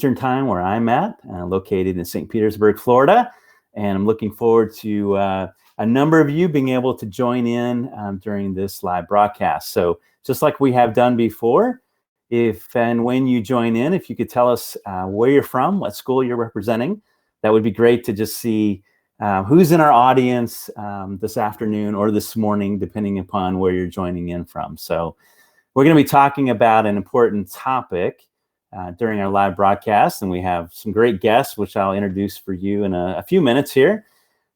Eastern Time, where I'm at, located in St. Petersburg, Florida. And I'm looking forward to a number of you being able to join in during this live broadcast. So just like we have done before, if and when you join in, if you could tell us where you're from, what school you're representing, that would be great to just see who's in our audience this afternoon or this morning, depending upon where you're joining in from. So we're going to be talking about an important topic during our live broadcast, and we have some great guests, which I'll introduce for you in a few minutes here.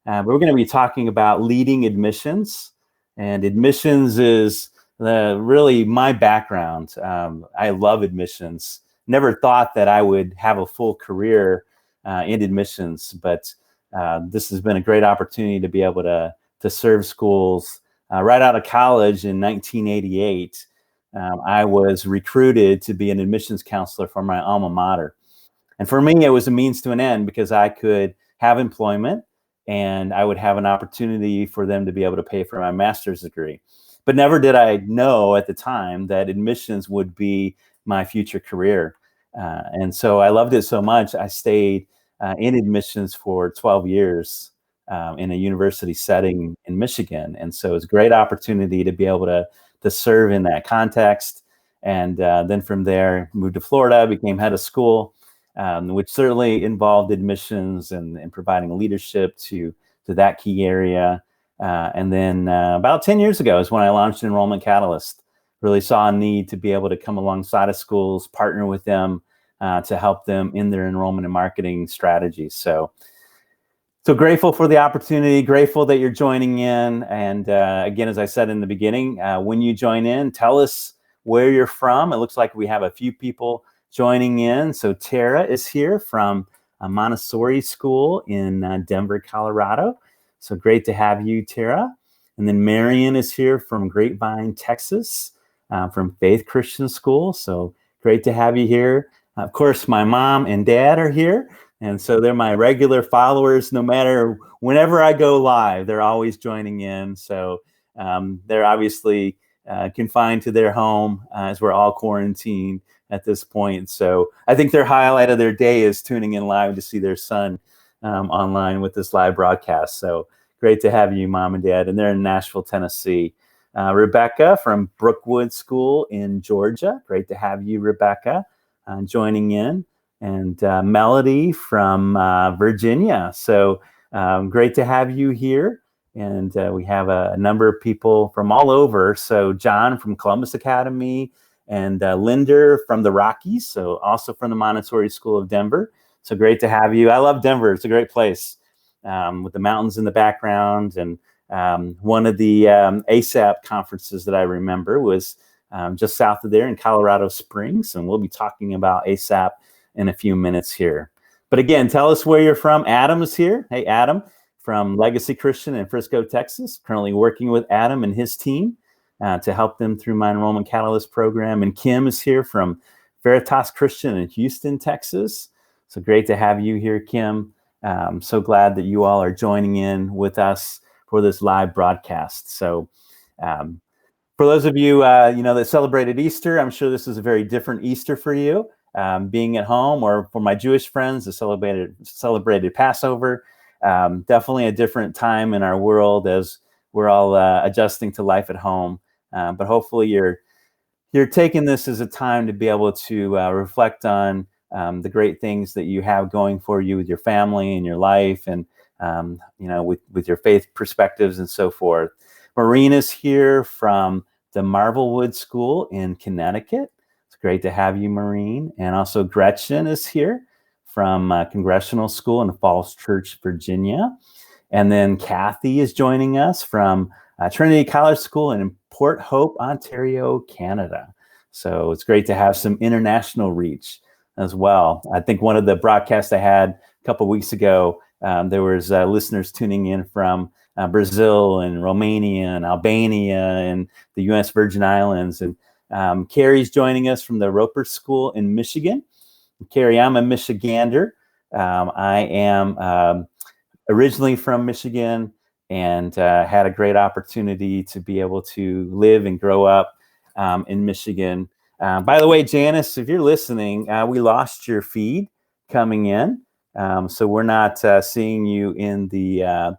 But we're going to be talking about leading admissions, and admissions is really my background. I love admissions. Never thought that I would have a full career in admissions, but this has been a great opportunity to be able to serve schools. Right out of college in 1988, I was recruited to be an admissions counselor for my alma mater. And for me, it was a means to an end because I could have employment and I would have an opportunity for them to be able to pay for my master's degree. But never did I know at the time that admissions would be my future career. And so I loved it so much, I stayed in admissions for 12 years in a university setting in Michigan. And so it's a great opportunity to be able to serve in that context. And then from there, moved to Florida, became head of school, which certainly involved admissions and providing leadership to that key area. And then about 10 years ago is when I launched Enrollment Catalyst. Really saw a need to be able to come alongside of schools, partner with them to help them in their enrollment and marketing strategies. So grateful for the opportunity, grateful that you're joining in. And again, as I said in the beginning, when you join in, tell us where you're from. It looks like we have a few people joining in. So Tara is here from a Montessori school in Denver, Colorado. So great to have you, Tara. And then Marion is here from Grapevine, Texas, from Faith Christian School. So great to have you here. Of course, my mom and dad are here. And so they're my regular followers. No matter whenever I go live, they're always joining in. So they're obviously confined to their home as we're all quarantined at this point. So I think their highlight of their day is tuning in live to see their son online with this live broadcast. So great to have you, Mom and Dad. And they're in Nashville, Tennessee. Rebecca from Brookwood School in Georgia. Great to have you, Rebecca, joining in. And Melody from Virginia. So great to have you here. And we have a number of people from all over. So John from Columbus Academy and Linder from the Rockies. So also from the Montessori School of Denver. So great to have you. I love Denver. It's a great place with the mountains in the background. And one of the AISAP conferences that I remember was just south of there in Colorado Springs. And we'll be talking about AISAP in a few minutes here. But again, tell us where you're from. Adam is here. Hey, Adam from Legacy Christian in Frisco, Texas. Currently working with Adam and his team to help them through my Enrollment Catalyst program. And Kim is here from Veritas Christian in Houston, Texas. So great to have you here, Kim. I'm so glad that you all are joining in with us for this live broadcast. So for those of you, that celebrated Easter, I'm sure this is a very different Easter for you. Being at home, or for my Jewish friends, the celebrated Passover. Definitely a different time in our world as we're all adjusting to life at home. But hopefully you're taking this as a time to be able to reflect on the great things that you have going for you with your family and your life, and with your faith perspectives and so forth. Marina's here from the Marvelwood School in Connecticut. Great to have you, Maureen. And also Gretchen is here from Congressional School in Falls Church, Virginia. And then Kathy is joining us from Trinity College School in Port Hope, Ontario, Canada. So it's great to have some international reach as well. I think one of the broadcasts I had a couple of weeks ago, there was listeners tuning in from Brazil and Romania and Albania and the U.S. Virgin Islands. And Carrie's joining us from the Roper School in Michigan. Carrie, I'm a Michigander. I am originally from Michigan and had a great opportunity to be able to live and grow up in Michigan. By the way, Janice, if you're listening, we lost your feed coming in. So we're not seeing you in the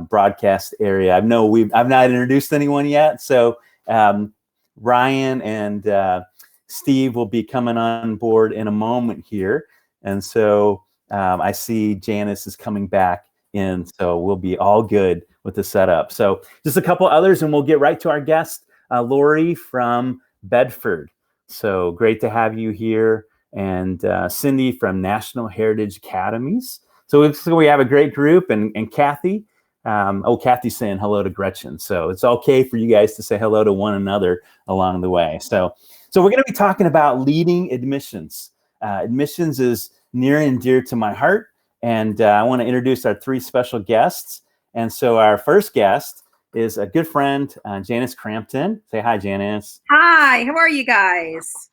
broadcast area. I've not introduced anyone yet. So Ryan and Steve will be coming on board in a moment here. And so I see Janice is coming back in. So we'll be all good with the setup. So just a couple others and we'll get right to our guest, Lori from Bedford. So great to have you here. And Cindy from National Heritage Academies. So we have a great group, and Kathy. Kathy's saying hello to Gretchen. So it's okay for you guys to say hello to one another along the way. So we're going to be talking about leading admissions. Admissions is near and dear to my heart, and I want to introduce our three special guests. And so our first guest is a good friend, Janice Crampton. Say hi, Janice. Hi, how are you guys?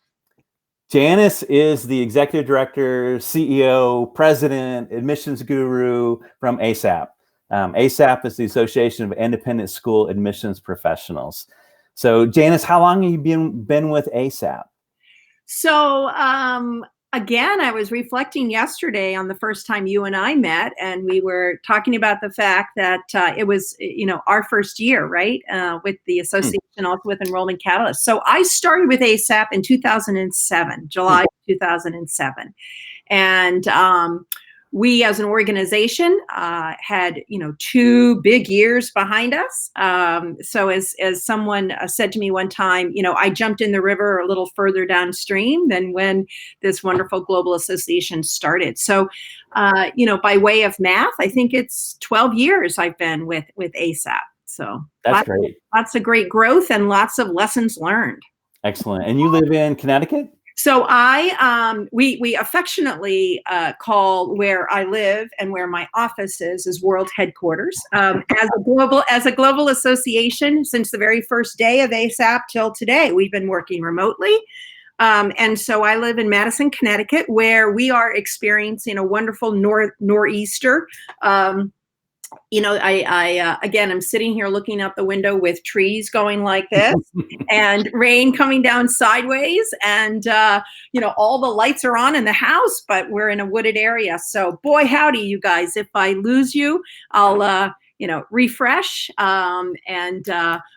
Janice is the executive director, CEO, president, admissions guru from AISAP. AISAP is the Association of Independent School Admissions Professionals. So, Janice, how long have you been with AISAP? So, again, I was reflecting yesterday on the first time you and I met, and we were talking about the fact that it was, our first year, right, with the association, also with Enrollment Catalyst. So I started with AISAP in 2007, July 2007. And we, as an organization, had, 2 big years behind us. So as someone said to me one time, I jumped in the river a little further downstream than when this wonderful global association started. So, by way of math, I think it's 12 years I've been with AISAP. So that's great. Lots of great growth and lots of lessons learned. Excellent. And you live in Connecticut? So we affectionately call where I live and where my office is world headquarters. As a global association, since the very first day of AISAP till today, we've been working remotely. And so I live in Madison, Connecticut, where we are experiencing a wonderful nor'easter. Again, I'm sitting here looking out the window with trees going like this and rain coming down sideways. And, all the lights are on in the house, but we're in a wooded area. So boy, howdy, you guys, if I lose you, I'll, refresh. And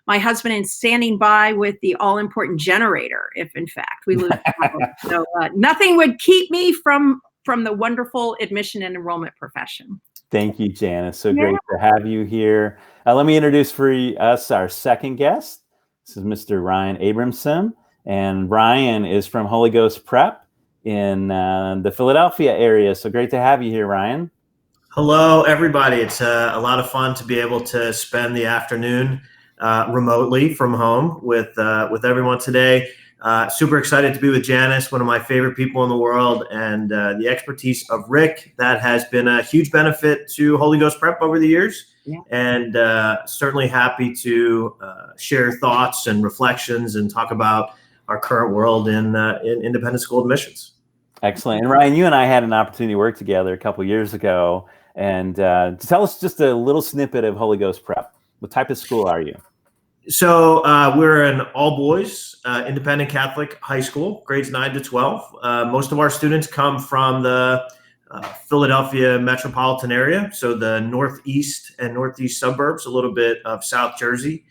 my husband is standing by with the all important generator. If in fact we lose power. So nothing would keep me from the wonderful admission and enrollment profession. Thank you, Janice. So great to have you here. Let me introduce for us our second guest. This is Mr. Ryan Abramson. And Ryan is from Holy Ghost Prep in the Philadelphia area. So great to have you here, Ryan. Hello, everybody. It's a lot of fun to be able to spend the afternoon remotely from home with everyone today. Super excited to be with Janice, one of my favorite people in the world, and the expertise of Rick that has been a huge benefit to Holy Ghost Prep over the years. Yeah. And certainly happy to share thoughts and reflections and talk about our current world in independent school admissions. Excellent. And Ryan, you and I had an opportunity to work together a couple years ago, and tell us just a little snippet of Holy Ghost Prep. What type of school are you? So we're an all-boys independent Catholic high school, grades 9 to 12. Most of our students come from the Philadelphia metropolitan area, so the northeast and northeast suburbs, a little bit of South Jersey.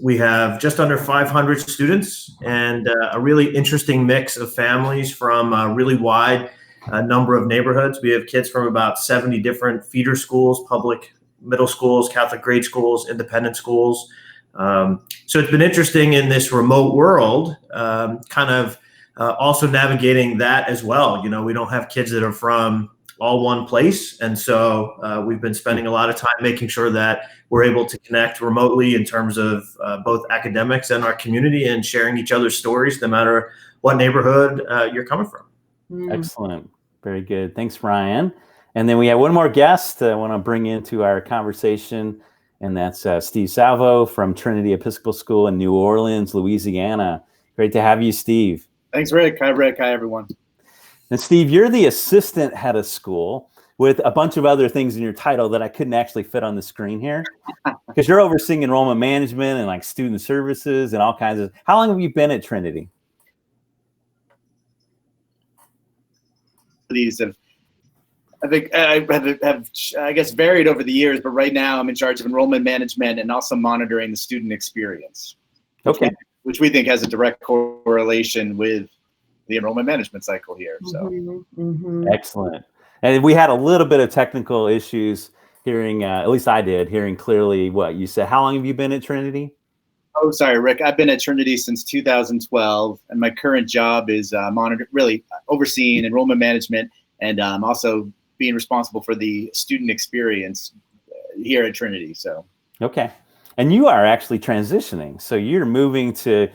We have just under 500 students and a really interesting mix of families from a really wide number of neighborhoods. We have kids from about 70 different feeder schools, public middle schools, Catholic grade schools, independent schools. So it's been interesting in this remote world, also navigating that as well. We don't have kids that are from all one place. And so we've been spending a lot of time making sure that we're able to connect remotely in terms of both academics and our community and sharing each other's stories, no matter what neighborhood you're coming from. Excellent. Very good. Thanks, Ryan. And then we have one more guest I want to bring into our conversation, and that's Steve Salvo from Trinity Episcopal School in New Orleans, Louisiana. Great to have you, Steve. Thanks, Rick. Hi, Rick. Hi, everyone. And Steve, you're the assistant head of school with a bunch of other things in your title that I couldn't actually fit on the screen here, because you're overseeing enrollment management and like student services and all kinds of. How long have you been at Trinity? responsibilities have I guess varied over the years, but right now I'm in charge of enrollment management and also monitoring the student experience. Okay. Which we think has a direct correlation with the enrollment management cycle here. So Excellent. And we had a little bit of technical issues hearing, at least I did, hearing clearly what you said. How long have you been at Trinity? Oh, sorry, Rick. I've been at Trinity since 2012, and my current job is overseeing enrollment management and also being responsible for the student experience here at Trinity. So. Okay. And you are actually transitioning. So you're moving to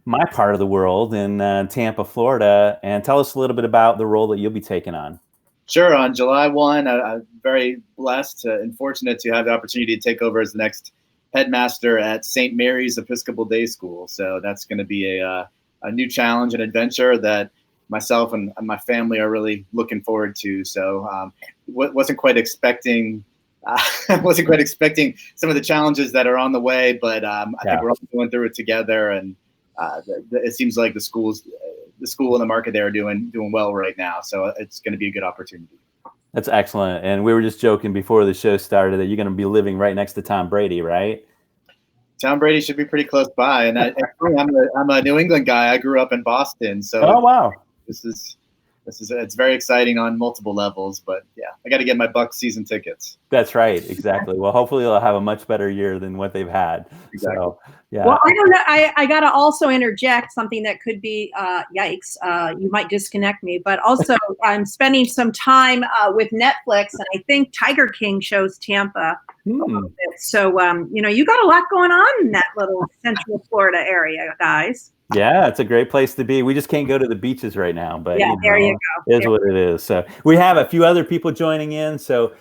my part of the world in Tampa, Florida. And tell us a little bit about the role that you'll be taking on. Sure. On July 1, I'm very blessed and fortunate to have the opportunity to take over as the next headmaster at St. Mary's Episcopal Day School. So that's going to be a new challenge and adventure that myself and my family are really looking forward to. So wasn't quite expecting some of the challenges that are on the way, but I think we're all going through it together. And it seems like the school and the market there are doing well right now. So it's going to be a good opportunity. That's excellent. And we were just joking before the show started that you're going to be living right next to Tom Brady, right? Tom Brady should be pretty close by. And I'm a New England guy. I grew up in Boston. So oh, wow. It's very exciting on multiple levels, but yeah, I got to get my Bucs season tickets. That's right. Exactly. Well, hopefully they'll have a much better year than what they've had. Exactly. So, yeah. Well, I don't know. I got to also interject something that could be, yikes, you might disconnect me, but also I'm spending some time with Netflix, and I think Tiger King shows Tampa a little bit. So, you got a lot going on in that little Central Florida area, guys. Yeah, it's a great place to be. We just can't go to the beaches right now, but yeah, there you go. Is what it is. So we have a few other people joining in. So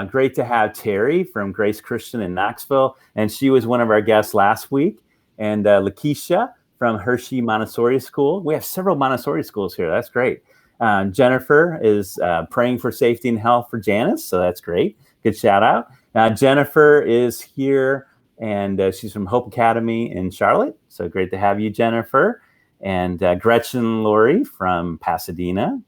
great to have Terry from Grace Christian in Knoxville, and she was one of our guests last week. And Lakeisha from Hershey Montessori School. We have several Montessori schools here. That's great. Jennifer is praying for safety and health for Janice, so that's great. Good shout out. Jennifer is here. And she's from Hope Academy in Charlotte. So great to have you, Jennifer. And Gretchen Laurie from Pasadena.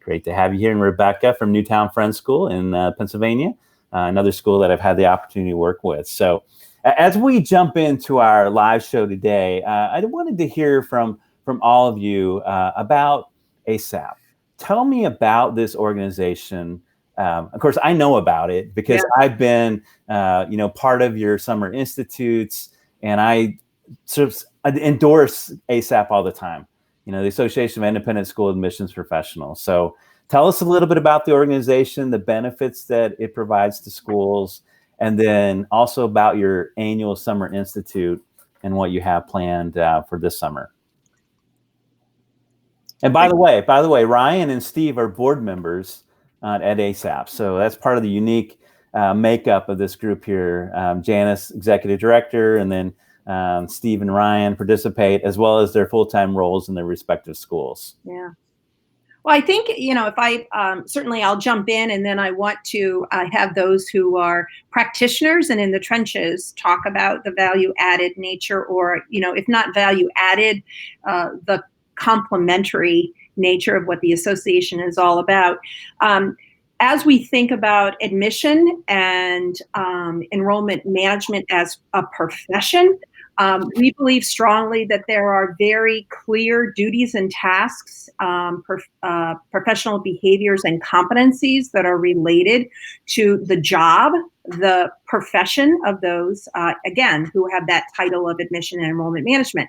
Great to have you here. And Rebecca from Newtown Friends School in Pennsylvania, another school that I've had the opportunity to work with. So as we jump into our live show today, I wanted to hear from all of you about AISAP. Tell me about this organization. Of course, I know about it because I've been, part of your summer institutes, and I endorse AISAP all the time. The Association of Independent School Admissions Professionals. So tell us a little bit about the organization, the benefits that it provides to schools, and then also about your annual summer institute and what you have planned for this summer. And by the way, Ryan and Steve are board members at AISAP. So that's part of the unique makeup of this group here. Janice, executive director, and then Steve and Ryan participate, as well as their full-time roles in their respective schools. Yeah. Well, I think, if I certainly I'll jump in, and then I want to have those who are practitioners and in the trenches talk about the value added nature, or, if not value added, the complementary nature of what the association is all about. As we think about admission and enrollment management as a profession, we believe strongly that there are very clear duties and tasks, professional behaviors and competencies that are related to the job, the profession of those, again, who have that title of admission and enrollment management.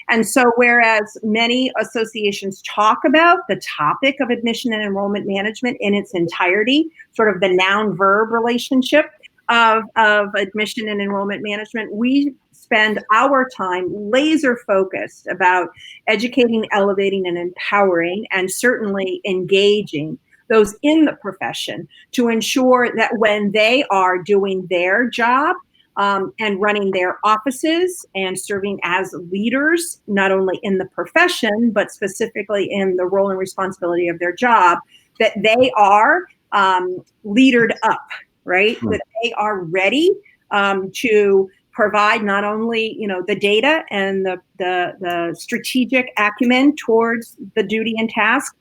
And so whereas many associations talk about the topic of admission and enrollment management in its entirety, sort of the noun-verb relationship of admission and enrollment management, we spend our time laser focused about educating, elevating, and empowering, and certainly engaging those in the profession to ensure that when they are doing their job and running their offices and serving as leaders, not only in the profession, but specifically in the role and responsibility of their job, that they are leadered up, right? That they are ready to provide not only, the data and the strategic acumen towards the duty and task,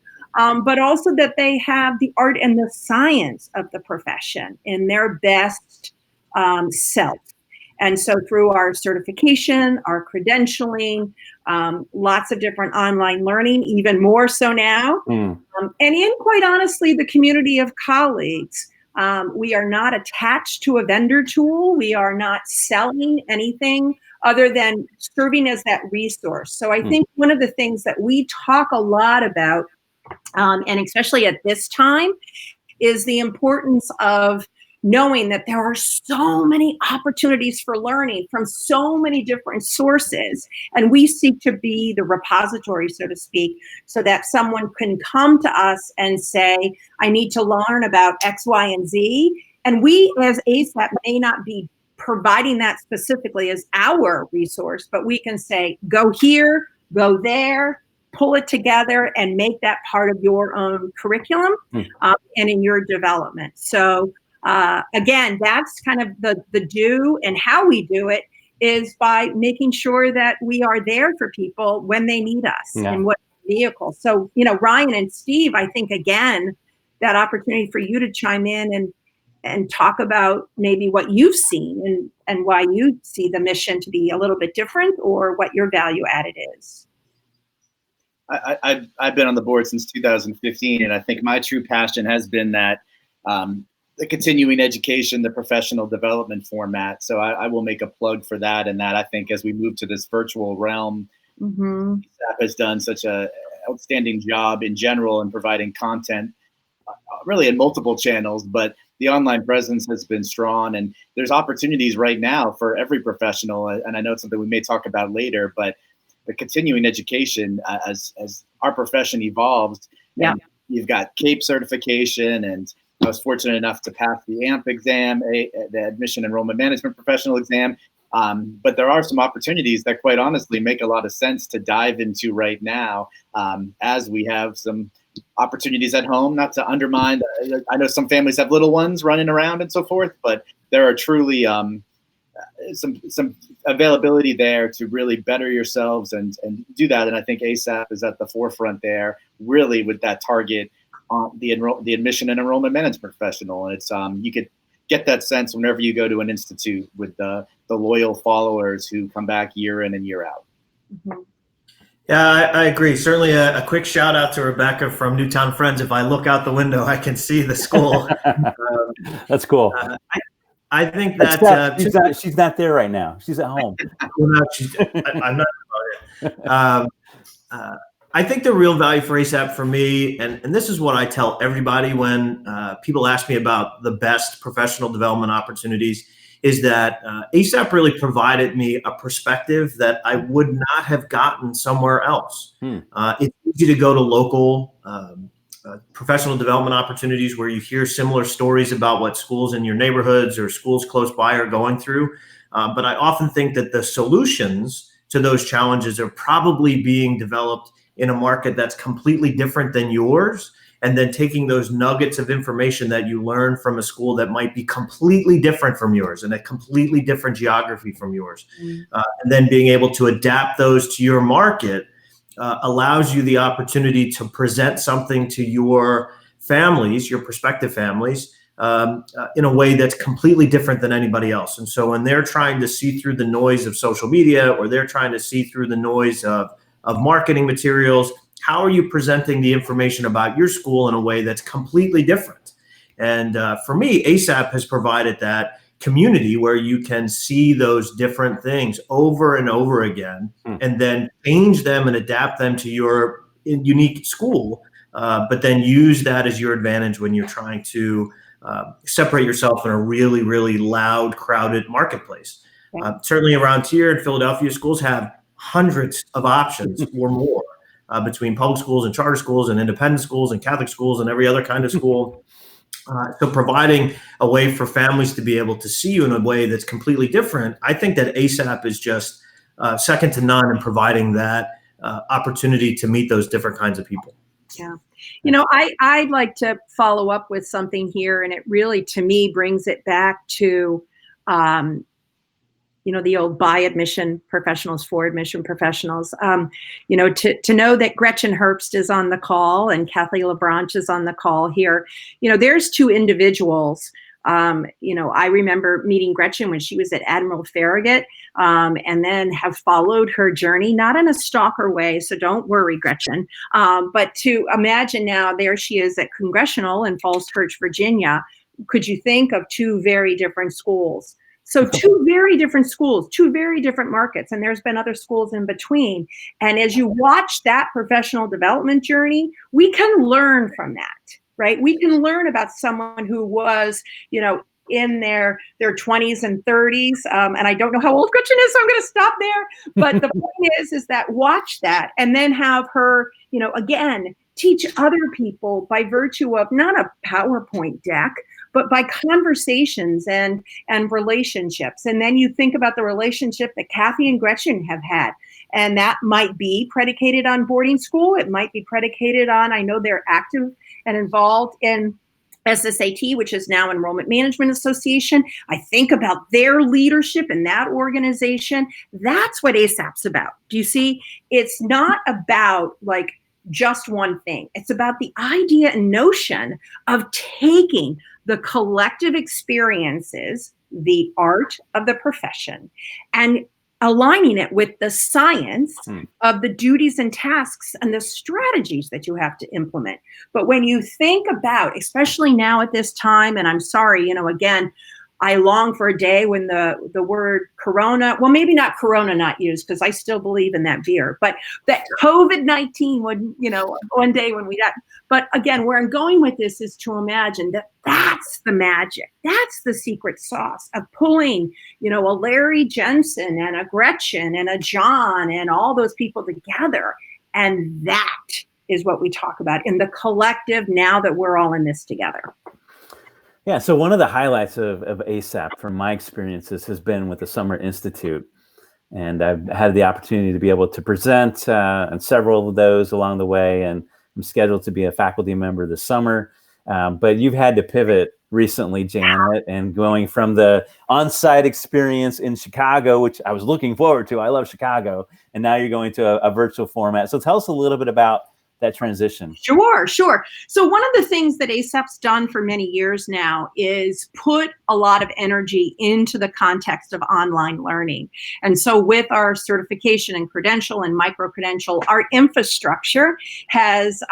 but also that they have the art and the science of the profession in their best self. And so through our certification, our credentialing, lots of different online learning, even more so now, and in, quite honestly, the community of colleagues, we are not attached to a vendor tool. We are not selling anything other than serving as that resource. So I think one of the things that we talk a lot about, and especially at this time, is the importance of knowing that there are so many opportunities for learning from so many different sources. And we seek to be the repository, so to speak, so that someone can come to us and say, I need to learn about X, Y, and Z. And we as AISAP may not be providing that specifically as our resource, but we can say, go here, go there, pull it together and make that part of your own curriculum and in your development. So again, that's kind of the do, and how we do it is by making sure that we are there for people when they need us and what vehicle. So, Ryan and Steve, I think, again, that opportunity for you to chime in and talk about maybe what you've seen and why you see the mission to be a little bit different, or what your value added is. I've been on the board since 2015, and I think my true passion has been that the continuing education, the professional development format. So I will make a plug for that, and that I think as we move to this virtual realm, AISAP has done such a outstanding job in general in providing content, really in multiple channels, but the online presence has been strong, and there's opportunities right now for every professional. And I know it's something we may talk about later, but the continuing education as our profession evolves. And you've got CAPE certification, and I was fortunate enough to pass the AMP exam, the Admission Enrollment Management Professional exam. But there are some opportunities that quite honestly make a lot of sense to dive into right now, as we have some opportunities at home, not to undermine. I know some families have little ones running around and so forth, but there are truly some availability there to really better yourselves and do that. And I think AISAP is at the forefront there, really, with that target on the admission and enrollment management professional. And it's you could get that sense whenever you go to an institute with the loyal followers who come back year in and year out. Yeah, I agree. Certainly a quick shout out to Rebecca from Newtown Friends. If I look out the window, I can see the school. That's cool. I think that she's not there right now. She's at home. I'm not about it. I think the real value for AISAP for me, and this is what I tell everybody when people ask me about the best professional development opportunities, is that AISAP really provided me a perspective that I would not have gotten somewhere else. It's easy to go to local professional development opportunities where you hear similar stories about what schools in your neighborhoods or schools close by are going through. But I often think that the solutions to those challenges are probably being developed in a market that's completely different than yours, and then taking those nuggets of information that you learn from a school that might be completely different from yours and a completely different geography from yours. And then being able to adapt those to your market allows you the opportunity to present something to your families, your prospective families, in a way that's completely different than anybody else. And so when they're trying to see through the noise of social media, or they're trying to see through the noise of marketing materials, how are you presenting the information about your school in a way that's completely different? And for me, AISAP has provided that community where you can see those different things over and over again, and then change them and adapt them to your unique school, but then use that as your advantage when you're trying to separate yourself in a really, really loud, crowded marketplace. Certainly around here in Philadelphia, schools have hundreds of options or more between public schools and charter schools and independent schools and Catholic schools and every other kind of school. So providing a way for families to be able to see you in a way that's completely different, I think that AISAP is just second to none in providing that opportunity to meet those different kinds of people. Yeah. I'd like to follow up with something here, and it really, to me, brings it back to, the old by admission professionals, for admission professionals, to know that Gretchen Herbst is on the call and Kathy LaBranche is on the call here. There's two individuals. I remember meeting Gretchen when she was at Admiral Farragut, and then have followed her journey, not in a stalker way, so don't worry, Gretchen, but to imagine now there she is at Congressional in Falls Church, Virginia. Could you think of two very different schools? So two very different schools, two very different markets, and there's been other schools in between. And as you watch that professional development journey, we can learn from that. Right? We can learn about someone who was, in their 20s and 30s. And I don't know how old Gretchen is, so I'm going to stop there. But the point is that watch that and then have her, again, teach other people by virtue of not a PowerPoint deck, but by conversations and relationships. And then you think about the relationship that Kathy and Gretchen have had. And that might be predicated on boarding school. It might be predicated on, I know they're active and involved in SSAT, which is now Enrollment Management Association. I think about their leadership in that organization. That's what AISAP's about. Do you see? It's not about like just one thing. It's about the idea and notion of taking the collective experiences, the art of the profession, and aligning it with the science of the duties and tasks and the strategies that you have to implement. But when you think about, especially now at this time, and I'm sorry, again, I long for a day when the word Corona, well, maybe not Corona not used, because I still believe in that beer, but that COVID-19 would, one day when we got, but again, where I'm going with this is to imagine that that's the magic. That's the secret sauce of pulling, a Larry Jensen and a Gretchen and a John and all those people together. And that is what we talk about in the collective now that we're all in this together. Yeah, so one of the highlights of AISAP from my experiences has been with the Summer Institute. And I've had the opportunity to be able to present on several of those along the way. And I'm scheduled to be a faculty member this summer. But you've had to pivot recently, Janet, and going from the on-site experience in Chicago, which I was looking forward to. I love Chicago. And now you're going to a virtual format. So tell us a little bit about that transition. Sure. So one of the things that AISAP's done for many years now is put a lot of energy into the context of online learning. And so with our certification and credential and micro-credential, our infrastructure has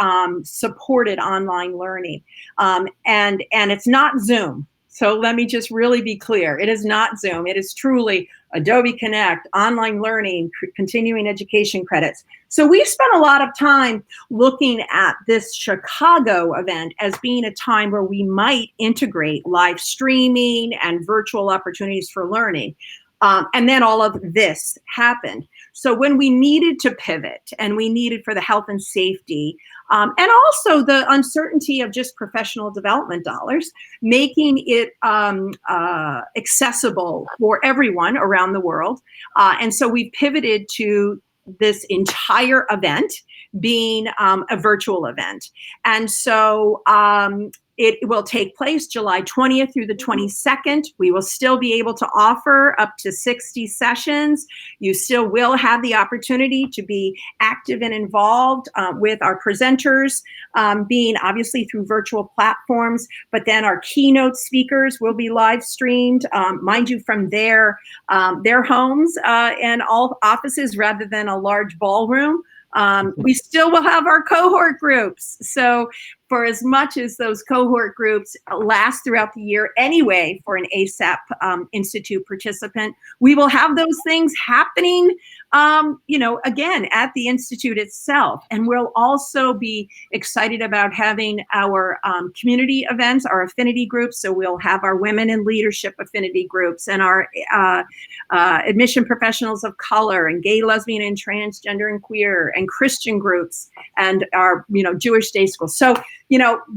supported online learning. And it's not Zoom. So let me just really be clear. It is not Zoom. It is truly Adobe Connect, online learning, continuing education credits. So we've spent a lot of time looking at this Chicago event as being a time where we might integrate live streaming and virtual opportunities for learning. And then all of this happened. So when we needed to pivot and we needed for the health and safety, and also the uncertainty of just professional development dollars, making it accessible for everyone around the world. And so we pivoted to this entire event being a virtual event. And so it will take place July 20th through the 22nd. We will still be able to offer up to 60 sessions. You still will have the opportunity to be active and involved with our presenters, being obviously through virtual platforms, but then our keynote speakers will be live streamed, mind you, from their homes and all offices rather than a large ballroom. We still will have our cohort groups. So for as much as those cohort groups last throughout the year anyway for an AISAP Institute participant, we will have those things happening, again, at the Institute itself. And we'll also be excited about having our community events, our affinity groups. So we'll have our women in leadership affinity groups and our admission professionals of color and gay, lesbian, and transgender and queer and Christian groups and our, Jewish day school. So,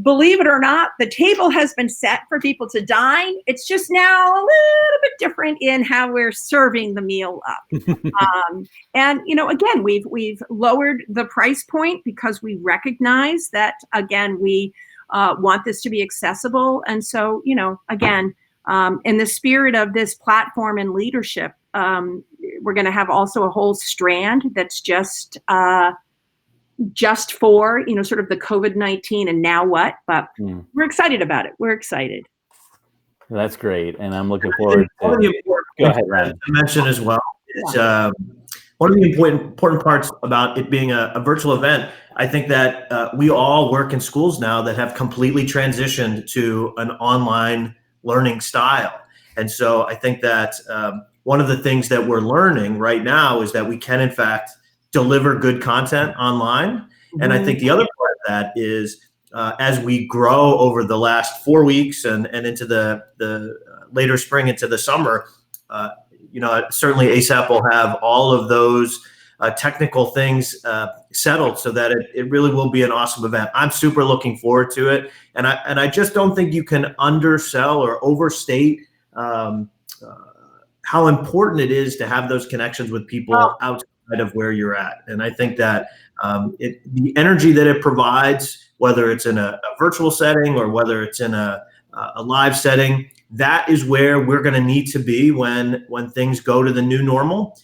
believe it or not, the table has been set for people to dine. It's just now a little bit different in how we're serving the meal up. And, again, we've lowered the price point because we recognize that, again, we want this to be accessible. And so, again, in the spirit of this platform and leadership, we're going to have also a whole strand that's just for, sort of the COVID-19 and now what, but we're excited about it. We're excited. That's great. And I'm looking forward to go ahead, Ryan. To mention as well is one of the important parts about it being a virtual event. I think that we all work in schools now that have completely transitioned to an online learning style. And so I think that one of the things that we're learning right now is that we can, in fact, deliver good content online. Mm-hmm. And I think the other part of that is as we grow over the last 4 weeks and into the later spring into the summer, certainly AISAP will have all of those technical things settled so that it really will be an awesome event. I'm super looking forward to it. And I just don't think you can undersell or overstate how important it is to have those connections with people outside of where you're at. And I think that the energy that it provides, whether it's in a virtual setting or whether it's in a live setting, that is where we're going to need to be when things go to the new normal,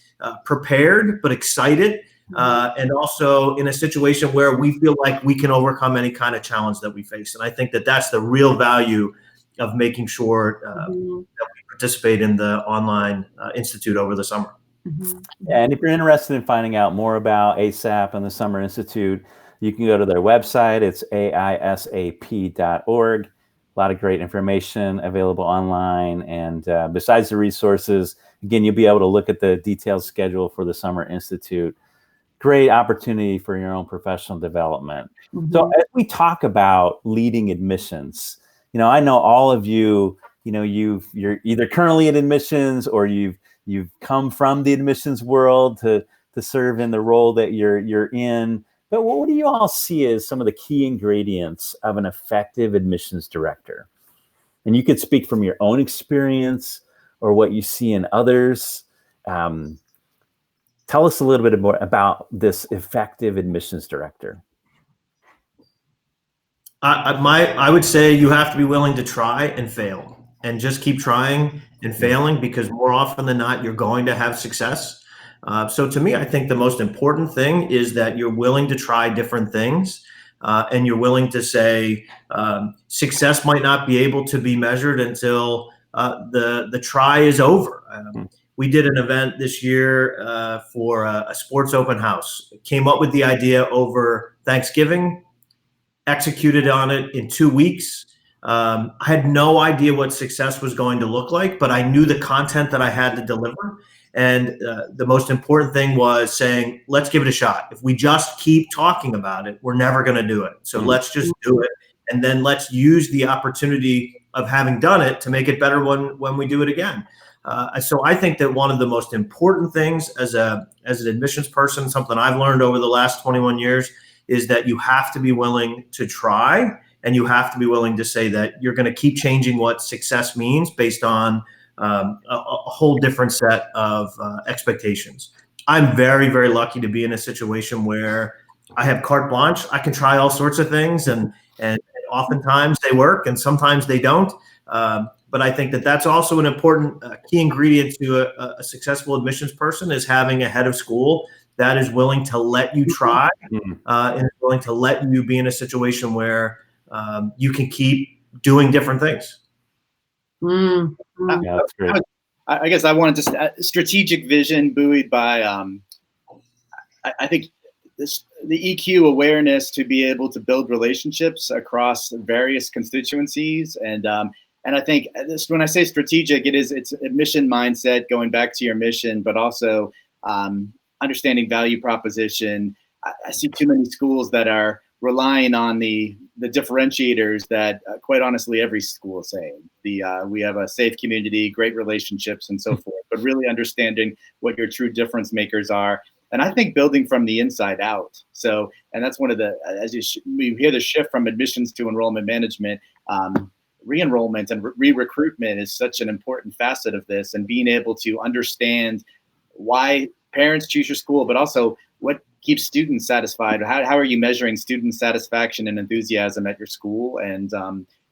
prepared but excited, and also in a situation where we feel like we can overcome any kind of challenge that we face. And I think that that's the real value of making sure that we participate in the online institute over the summer. Mm-hmm. And if you're interested in finding out more about AISAP and the Summer Institute, you can go to their website. It's AISAP.org. A lot of great information available online. And besides the resources, again, you'll be able to look at the detailed schedule for the Summer Institute. Great opportunity for your own professional development. Mm-hmm. So as we talk about leading admissions, I know all of you, you're either currently in admissions or you've come from the admissions world to serve in the role that you're in. But what do you all see as some of the key ingredients of an effective admissions director? And you could speak from your own experience or what you see in others. Tell us a little bit more about this effective admissions director. I would say you have to be willing to try and fail and just keep trying and failing, because more often than not, you're going to have success. So to me, I think the most important thing is that you're willing to try different things, and you're willing to say success might not be able to be measured until the try is over. We did an event this year for a sports open house. Came up with the idea over Thanksgiving, executed on it in 2 weeks. I had no idea what success was going to look like, but I knew the content that I had to deliver. And the most important thing was saying, let's give it a shot. If we just keep talking about it, we're never going to do it. So let's just do it. And then let's use the opportunity of having done it to make it better when we do it again. So I think that one of the most important things as an admissions person, something I've learned over the last 21 years, is that you have to be willing to try, and you have to be willing to say that you're going to keep changing what success means based on a whole different set of expectations. I'm very, very lucky to be in a situation where I have carte blanche. I can try all sorts of things, and oftentimes they work and sometimes they don't. But I think that that's also an important key ingredient to a successful admissions person, is having a head of school that is willing to let you try and is willing to let you be in a situation where you can keep doing different things. Yeah, that's great. I guess I wanted to strategic vision buoyed by I think the EQ awareness to be able to build relationships across various constituencies, and I think this, when I say strategic, it's a mission mindset, going back to your mission, but also understanding value proposition. I see too many schools that are relying on the differentiators that, quite honestly, every school is saying. We have a safe community, great relationships, and so forth, but really understanding what your true difference makers are. And I think building from the inside out. So, and that's one of the, we hear the shift from admissions to enrollment management, re-enrollment and re-recruitment is such an important facet of this, and being able to understand why parents choose your school, but also what keeps students satisfied. How are you measuring student satisfaction and enthusiasm at your school? And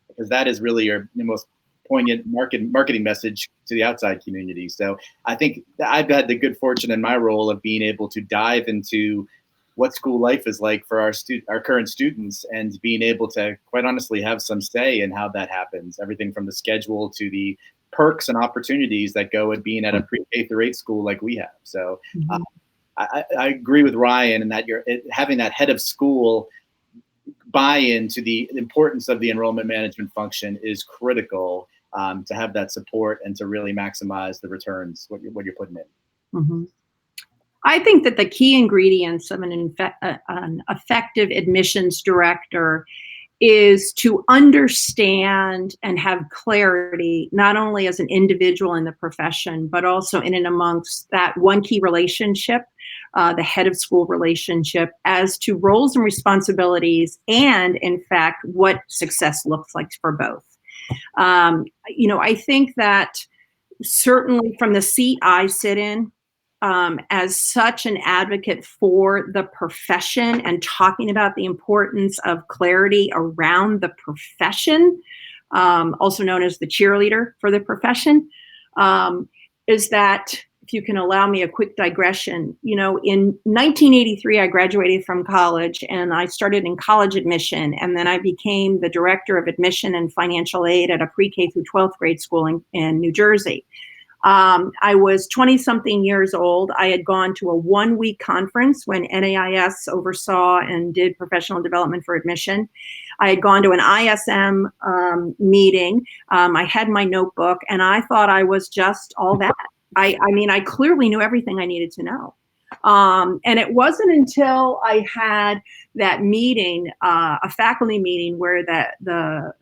because that is really your most poignant marketing message to the outside community. So I think I've had the good fortune in my role of being able to dive into what school life is like for our current students, and being able to, quite honestly, have some say in how that happens. Everything from the schedule to the perks and opportunities that go with being at a pre-K through 8 school like we have. So I agree with Ryan in that having that head of school buy-in to the importance of the enrollment management function is critical, to have that support and to really maximize the returns, what you're putting in. Mm-hmm. I think that the key ingredients of an effective admissions director is to understand and have clarity, not only as an individual in the profession, but also in and amongst that one key relationship, the head of school relationship, as to roles and responsibilities, and in fact, what success looks like for both. I think that certainly from the seat I sit in, as such an advocate for the profession and talking about the importance of clarity around the profession, also known as the cheerleader for the profession, is that, if you can allow me a quick digression, in 1983, I graduated from college and I started in college admission, and then I became the director of admission and financial aid at a pre-K through 12th grade school in New Jersey. I was 20-something years old. I had gone to a 1-week conference when NAIS oversaw and did professional development for admission. I had gone to an ISM meeting. I had my notebook, and I thought I was just all that. I clearly knew everything I needed to know. And it wasn't until I had that meeting, a faculty meeting, where the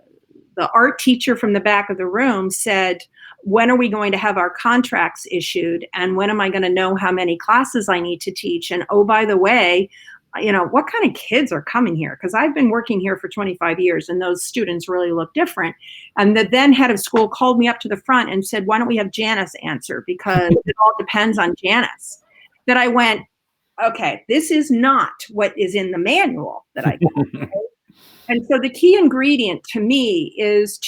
art teacher from the back of the room said, when are we going to have our contracts issued? And when am I going to know how many classes I need to teach? And oh, by the way, what kind of kids are coming here? Because I've been working here for 25 years and those students really look different. And the then head of school called me up to the front and said, why don't we have Janice answer? Because it all depends on Janice. That I went, okay, this is not what is in the manual that I got. And so the key ingredient to me is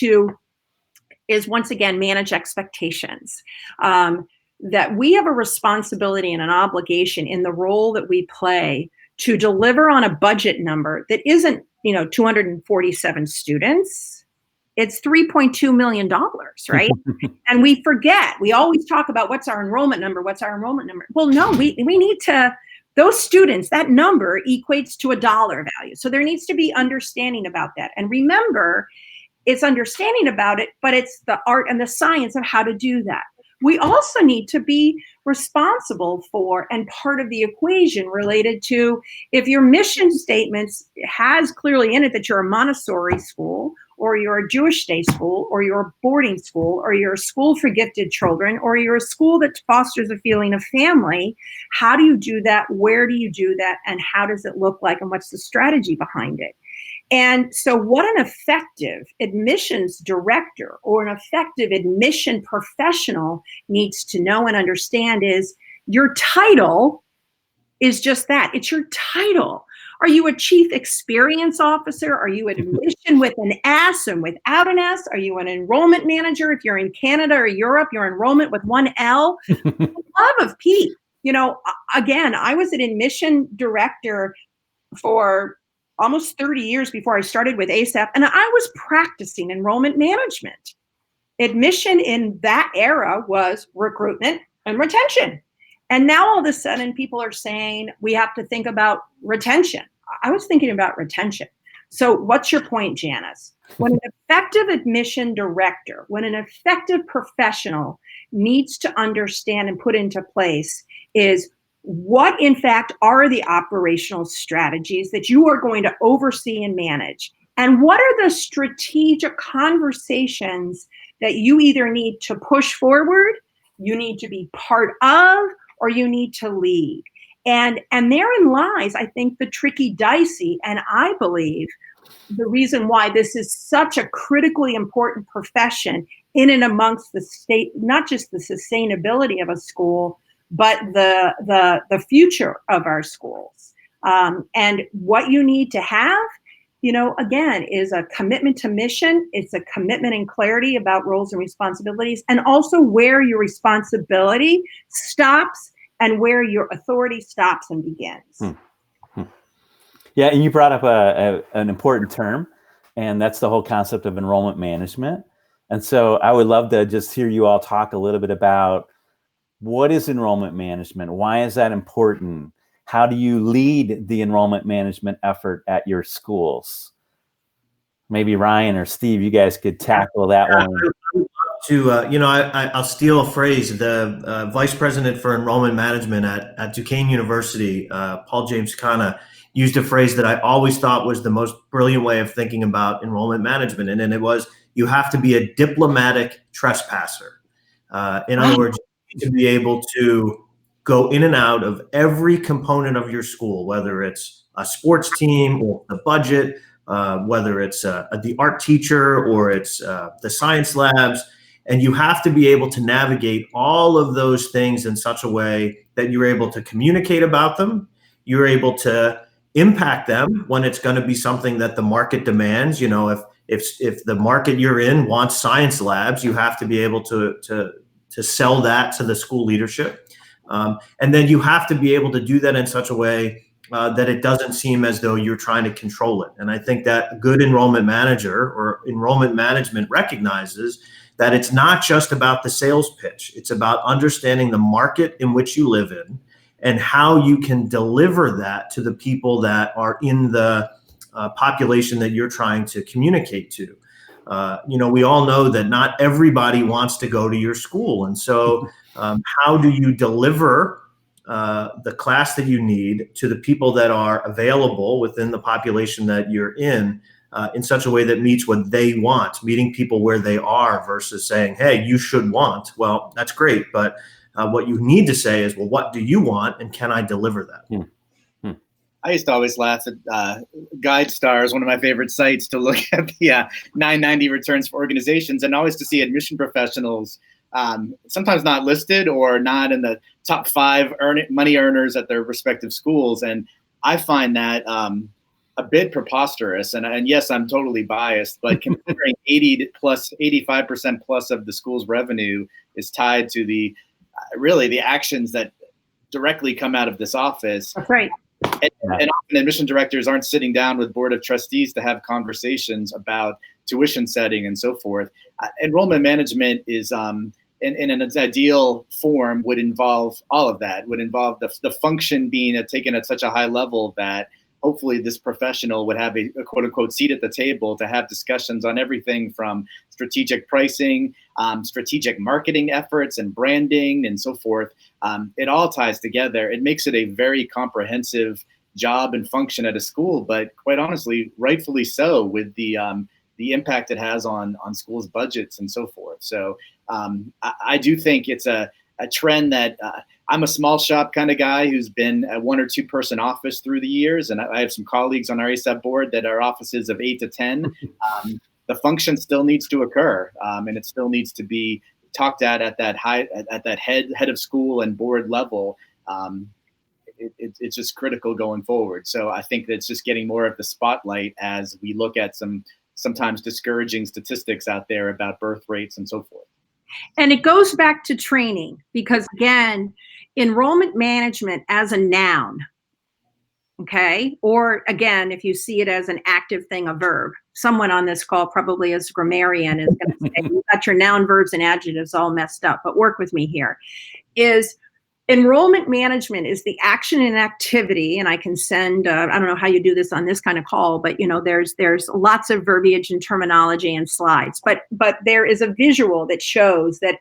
once again, manage expectations. That we have a responsibility and an obligation in the role that we play to deliver on a budget number that isn't, 247 students. It's $3.2 million, right? And we forget, we always talk about what's our enrollment number? Well, no, we need to, those students, that number equates to a dollar value. So there needs to be understanding about that. And remember, it's understanding about it, but it's the art and the science of how to do that. We also need to be responsible for, and part of the equation related to, if your mission statements has clearly in it that you're a Montessori school, or you're a Jewish day school, or you're a boarding school, or you're a school for gifted children, or you're a school that fosters a feeling of family, how do you do that? Where do you do that? And how does it look like? And what's the strategy behind it? And so what an effective admissions director or an effective admission professional needs to know and understand is your title is just that. It's your title. Are you a chief experience officer? Are you admission with an S and without an S? Are you an enrollment manager? If you're in Canada or Europe, you're enrollment with one L. Love of Pete. Again, I was an admission director for almost 30 years before I started with AISAP, and I was practicing enrollment management. Admission in that era was recruitment and retention. And now all of a sudden people are saying we have to think about retention. I was thinking about retention. So what's your point, Janice? When an effective admission director, when an effective professional needs to understand and put into place is what, in fact, are the operational strategies that you are going to oversee and manage? And what are the strategic conversations that you either need to push forward, you need to be part of, or you need to lead? And therein lies, I think, the tricky, dicey, and I believe the reason why this is such a critically important profession in and amongst the state, not just the sustainability of a school, but the future of our schools. And what you need to have again, is a commitment to mission. It's a commitment and clarity about roles and responsibilities, and also where your responsibility stops and where your authority stops and begins. Yeah, and you brought up an important term, and that's the whole concept of enrollment management. And so I would love to just hear you all talk a little bit about what is enrollment management? Why is that important? How do you lead the enrollment management effort at your schools? Maybe Ryan or Steve, you guys could tackle that one. I'll steal a phrase. The vice president for enrollment management at Duquesne University, Paul James Khanna, used a phrase that I always thought was the most brilliant way of thinking about enrollment management. And it was, you have to be a diplomatic trespasser. In other words, you need to be able to go in and out of every component of your school, whether it's a sports team or the budget, whether it's the art teacher or it's the science labs. And you have to be able to navigate all of those things in such a way that you're able to communicate about them. You're able to impact them when it's going to be something that the market demands. If the market you're in wants science labs, you have to be able to sell that to the school leadership. And then you have to be able to do that in such a way that it doesn't seem as though you're trying to control it. And I think that a good enrollment manager or enrollment management recognizes that it's not just about the sales pitch. It's about understanding the market in which you live in and how you can deliver that to the people that are in the population that you're trying to communicate to. We all know that not everybody wants to go to your school. And so how do you deliver the class that you need to the people that are available within the population that you're in such a way that meets what they want, meeting people where they are versus saying, hey, you should want. Well, that's great. But what you need to say is, well, what do you want? And can I deliver that? I used to always laugh at GuideStar is one of my favorite sites to look at the 990 returns for organizations, and always to see admission professionals sometimes not listed or not in the top 5 money earners at their respective schools. And I find that a bit preposterous. And yes, I'm totally biased, but considering 85% plus of the school's revenue is tied to the actions that directly come out of this office. That's right. And often admission directors aren't sitting down with board of trustees to have conversations about tuition setting and so forth. Enrollment management is, in an ideal form, would involve all of that, would involve the function being taken at such a high level that hopefully this professional would have a quote unquote seat at the table to have discussions on everything from strategic pricing, strategic marketing efforts and branding and so forth. It all ties together. It makes it a very comprehensive job and function at a school, but quite honestly, rightfully so, with the impact it has on schools' budgets and so forth. So I do think it's a trend that I'm a small shop kind of guy who's been a 1 or 2 person office through the years. And I have some colleagues on our AISAP board that are offices of 8 to 10. The function still needs to occur, and it still needs to be talked at that head of school and board level. It's just critical going forward. So I think that it's just getting more of the spotlight as we look at sometimes discouraging statistics out there about birth rates and so forth. And it goes back to training, because again, enrollment management as a noun, okay? Or again, if you see it as an active thing, a verb. Someone on this call, probably as a grammarian, is going to say, you got your noun, verbs, and adjectives all messed up, but work with me here. Is enrollment management is the action and activity, and I can send, I don't know how you do this on this kind of call, but there's lots of verbiage and terminology and slides, but there is a visual that shows that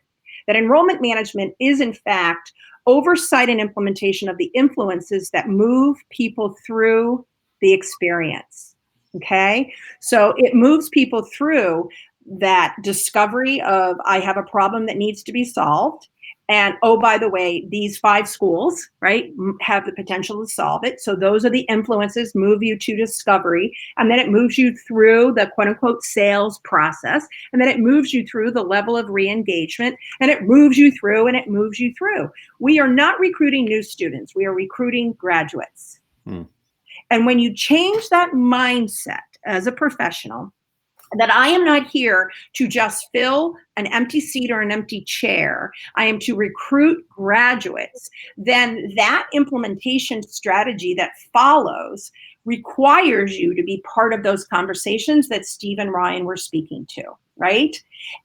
enrollment management is in fact oversight and implementation of the influences that move people through the experience, okay? So it moves people through that discovery of, I have a problem that needs to be solved. And, oh, by the way, these 5 schools, right, have the potential to solve it. So those are the influences, move you to discovery. And then it moves you through the quote unquote sales process. And then it moves you through the level of re-engagement. And it moves you through and it moves you through. We are not recruiting new students. We are recruiting graduates. And when you change that mindset as a professional, that I am not here to just fill an empty seat or an empty chair. I am to recruit graduates. Then that implementation strategy that follows requires you to be part of those conversations that Steve and Ryan were speaking to, right?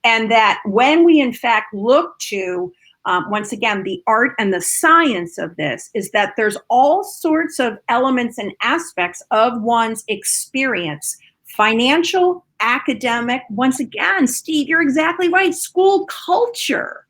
And that when we in fact look to, once again, the art and the science of this is that there's all sorts of elements and aspects of one's experience, financial, academic, once again, Steve, you're exactly right, school culture.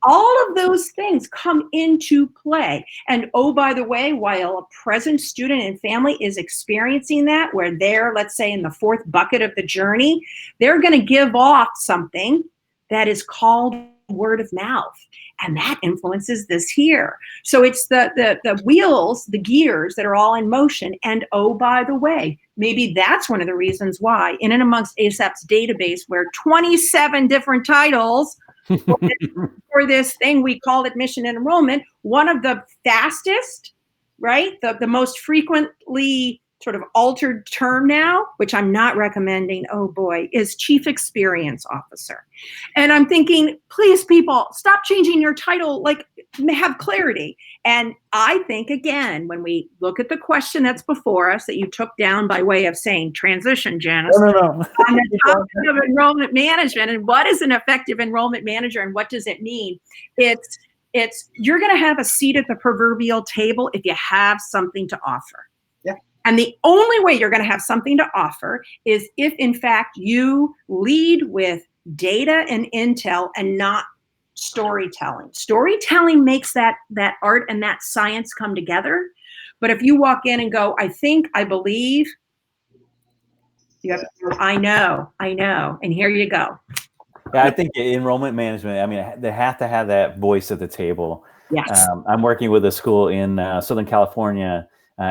All of those things come into play. And oh, by the way, while a present student and family is experiencing that, where they're, let's say, in the fourth bucket of the journey, they're going to give off something that is called word of mouth. And that influences this here. So it's the wheels, the gears that are all in motion. And oh, by the way, maybe that's one of the reasons why in and amongst AISAP's database, where 27 different titles for this thing we call admission and enrollment, one of the fastest, right? The most frequently sort of altered term now, which I'm not recommending, oh boy, is Chief Experience Officer. And I'm thinking, please, people, stop changing your title, like have clarity. And I think, again, when we look at the question that's before us that you took down by way of saying transition, Janice, No. on the topic of enrollment management and what is an effective enrollment manager and what does it mean? It's you're going to have a seat at the proverbial table if you have something to offer. And the only way you're going to have something to offer is if, in fact, you lead with data and intel and not storytelling. Storytelling makes that art and that science come together. But if you walk in and go, I think, I believe, you have to go, I know, and here you go. Yeah, I think enrollment management, I mean, they have to have that voice at the table. Yes. I'm working with a school in Southern California,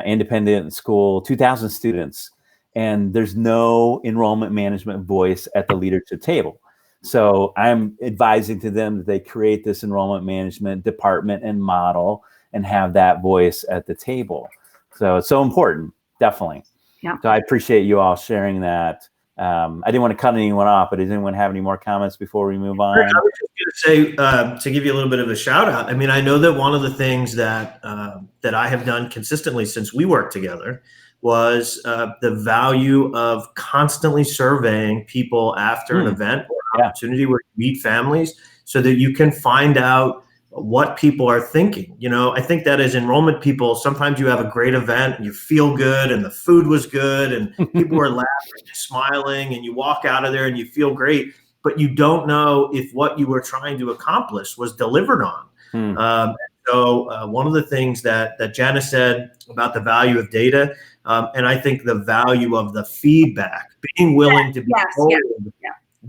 independent school, 2,000 students, and there's no enrollment management voice at the leadership table. So I'm advising to them that they create this enrollment management department and model and have that voice at the table. So it's so important, definitely. Yeah. So I appreciate you all sharing that. I didn't want to cut anyone off, but does anyone have any more comments before we move on? I was just going to say, to give you a little bit of a shout out, I mean, I know that one of the things that that I have done consistently since we worked together was the value of constantly surveying people after an event or an opportunity where you meet families so that you can find out what people are thinking. You know, I think that as enrollment people, sometimes you have a great event and you feel good and the food was good and people were laughing and smiling and you walk out of there and you feel great, but you don't know if what you were trying to accomplish was delivered on. So one of the things that Janice said about the value of data, and I think the value of the feedback, being willing to be told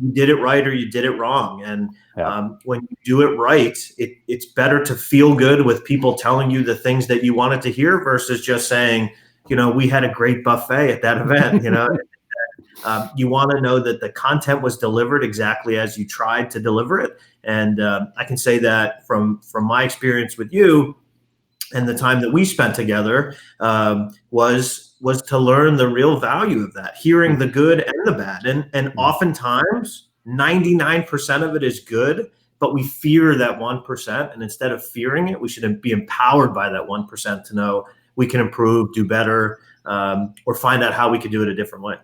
you did it right or you did it wrong. And when you do it right, it's better to feel good with people telling you the things that you wanted to hear versus just saying, you know, we had a great buffet at that event. You know, you want to know that the content was delivered exactly as you tried to deliver it. And I can say that from my experience with you and the time that we spent together was to learn the real value of that, hearing the good and the bad. And oftentimes 99% of it is good, but we fear that 1%. And instead of fearing it, we should be empowered by that 1% to know we can improve, do better, or find out how we could do it a different way.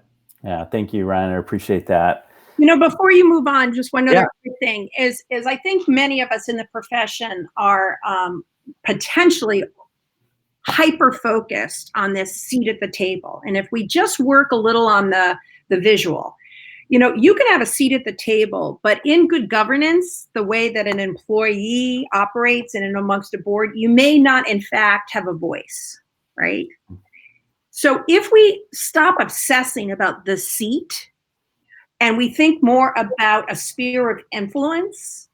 Yeah, thank you, Ryan. I appreciate that. You know, before you move on, just one other thing is I think many of us in the profession are potentially hyper-focused on this seat at the table. And if we just work a little on the visual, you know, you can have a seat at the table, but in good governance, the way that an employee operates and amongst a board, you may not, in fact, have a voice, right? So if we stop obsessing about the seat and we think more about a sphere of influence,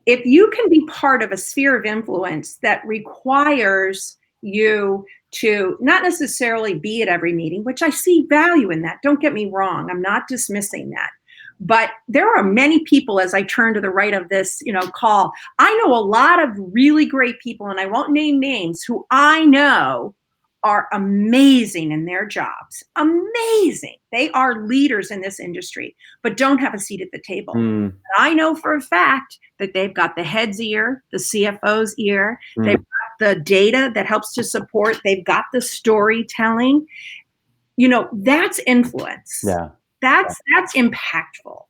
if you can be part of a sphere of influence that requires you to not necessarily be at every meeting, which I see value in that. Don't get me wrong. I'm not dismissing that. But there are many people, as I turn to the right of this, call, I know a lot of really great people, and I won't name names, who I know are amazing in their jobs. Amazing. They are leaders in this industry, but don't have a seat at the table. Mm. I know for a fact that they've got the head's ear, the CFO's ear, they've got the data that helps to support, they've got the storytelling. You know, that's influence. Yeah. That's impactful.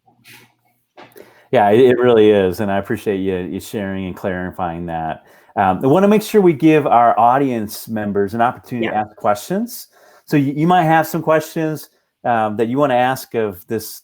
Yeah, it really is. And I appreciate you sharing and clarifying that. I want to make sure we give our audience members an opportunity to ask questions. So you might have some questions that you want to ask of this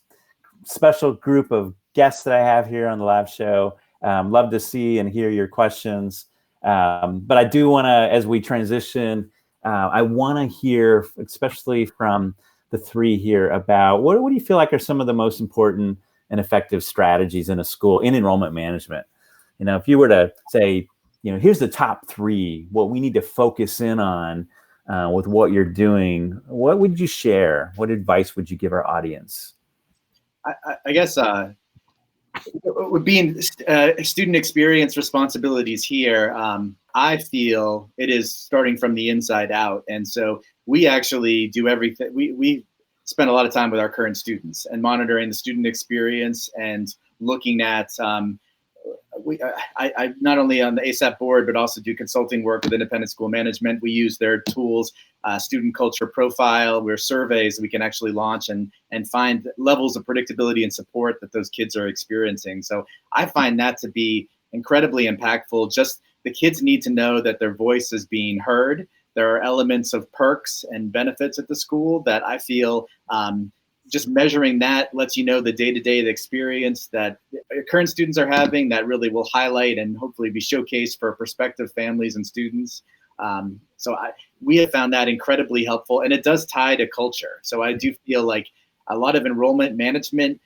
special group of guests that I have here on the live show. Love to see and hear your questions. But I do want to, as we transition, I want to hear, especially from the three here, about what do you feel like are some of the most important and effective strategies in a school in enrollment management? You know, if you were to say, you know, here's the top three, what we need to focus in on with what you're doing, what would you share? What advice would you give our audience? I guess being student experience responsibilities here, I feel it is starting from the inside out. And so we actually do everything. We spend a lot of time with our current students and monitoring the student experience and looking at I not only on the AISAP board, but also do consulting work with independent school management. We use their tools, student culture profile, where surveys we can actually launch and find levels of predictability and support that those kids are experiencing. So I find that to be incredibly impactful. Just the kids need to know that their voice is being heard. There are elements of perks and benefits at the school that I feel just measuring that lets you know the day-to-day experience that current students are having that really will highlight and hopefully be showcased for prospective families and students. So we have found that incredibly helpful, and it does tie to culture. So I do feel like a lot of enrollment management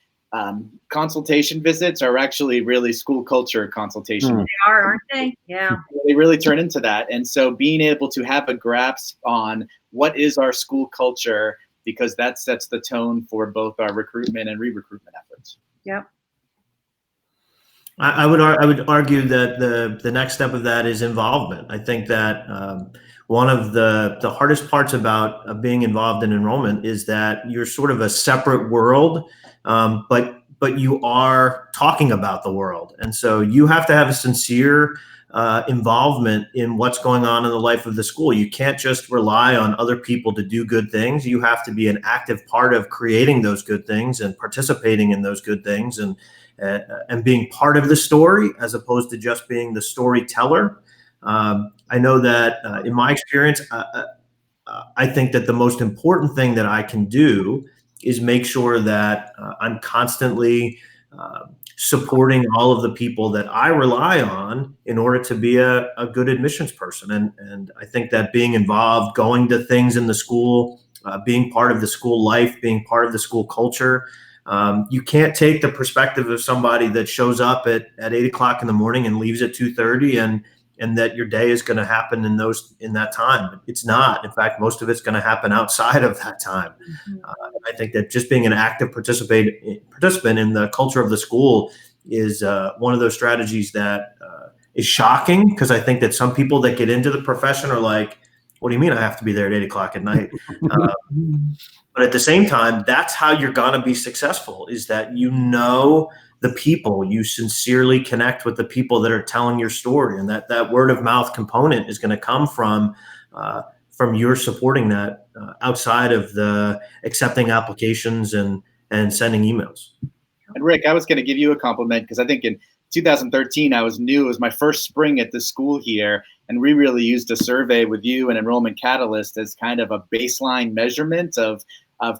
consultation visits are actually really school culture consultation. They are, aren't they? Yeah. They really turn into that. And so being able to have a grasp on what is our school culture, because that sets the tone for both our recruitment and re-recruitment efforts. Yep. I would argue that the next step of that is involvement. I think that one of the hardest parts about being involved in enrollment is that you're sort of a separate world, but you are talking about the world, and so you have to have a sincere involvement in what's going on in the life of the school. You can't just rely on other people to do good things. You have to be an active part of creating those good things and participating in those good things and being part of the story as opposed to just being the storyteller. I know that in my experience, I think that the most important thing that I can do is make sure that I'm constantly supporting all of the people that I rely on in order to be a good admissions person. And I think that being involved, going to things in the school, being part of the school life, being part of the school culture, you can't take the perspective of somebody that shows up at 8 o'clock in the morning and leaves at 2:30 and that your day is going to happen in that time. It's not. In fact, most of it's going to happen outside of that time. I think that just being an active participant in the culture of the school is one of those strategies that is shocking, because I think that some people that get into the profession are like, what do you mean I have to be there at 8 o'clock at night? But at the same time, that's how you're going to be successful, is that you know the people, you sincerely connect with the people that are telling your story, and that word of mouth component is going to come from your supporting that outside of the accepting applications and sending emails. And Rick, I was going to give you a compliment, because I think in 2013 I was new. It was my first spring at the school here, and we really used a survey with you and Enrollment Catalyst as kind of a baseline measurement of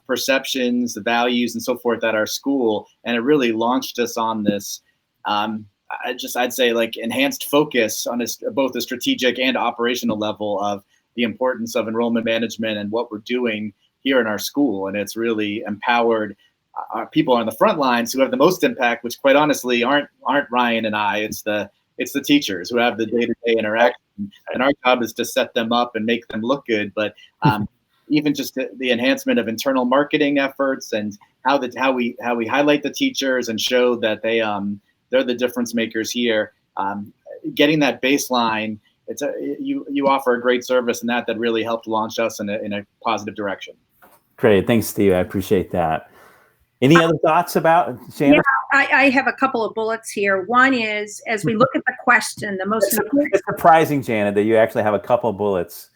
perceptions, the values, and so forth at our school. And it really launched us on this, I'd say, like, enhanced focus on both the strategic and operational level of the importance of enrollment management and what we're doing here in our school. And it's really empowered our people on the front lines who have the most impact, which quite honestly aren't Ryan and I. It's the teachers who have the day-to-day interaction, and our job is to set them up and make them look good. But even just the enhancement of internal marketing efforts and how we highlight the teachers and show that they're the difference makers here. Getting that baseline you offer a great service, and that really helped launch us in a positive direction. Great, thanks, Steve. I appreciate that. Any other thoughts about Janice? Yeah, I have a couple of bullets here. One is, as we look at the question, the most it's surprising, Janet, that you actually have a couple of bullets.